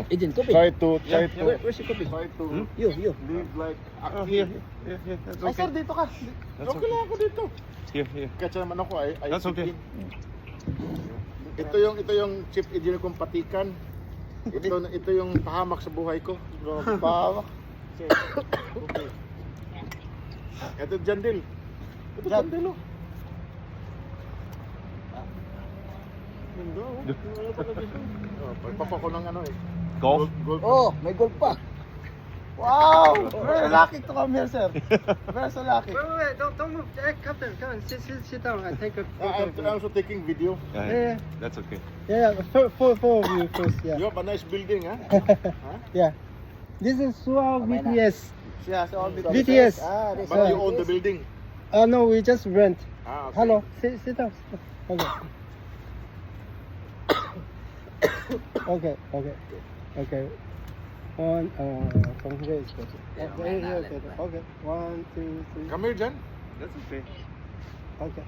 No. Agent, copy. Try to Where's your copy? try to You. live like Oh, here. That's Ay sir, okay. dito ka. That's Okay lang ako dito. Here. Kasi naman ako ay That's okay. Ito yung chief engineer kong patikan. Ito yung pahamak sa buhay ko. Pahamak. Ito Jandil. Ito Jandil oh. Ganda oh. Wala pala dito. Oh, pagpapa ko ng ano eh. Golf? Golf. Oh, may gold pa. Wow! Very lucky to come here, sir. Very so lucky. Wait, don't move. Hey, Captain, come on, sit down and take a I'm also taking video. Yeah, that's okay. Yeah, four of you first, yeah. You have a nice building, huh? Yeah. This is Suwa BTS. Yeah, so all BTS. Ah, this But you own the building. No, we just rent. Ah, okay. Hello, sit down. Okay. Okay. One, from here is better. Okay, here is better. Okay. 1, 2, 3. Come here, Jan. That's okay. Okay.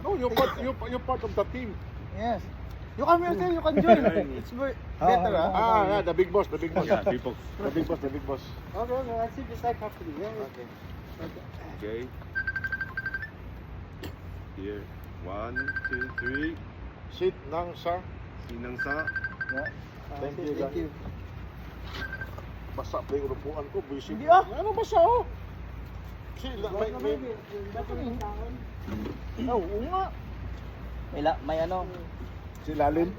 No, you're part of the team. Yes. You come here, sir. You can join. It's better, huh? Yeah, the big boss, the big boss. Yeah, people. The big boss, the big boss. Okay, I sit beside Captain. Yeah. Okay. Okay. Here. 1, 2, 3. Sit nang sa. Sinang sa. Thank you, Jan. Thank you. Basa pa yung urupuan ko, busy. Hindi ah. Ano basa oh? Sila, may... Oh, oo nga. May ano. Si Lalim.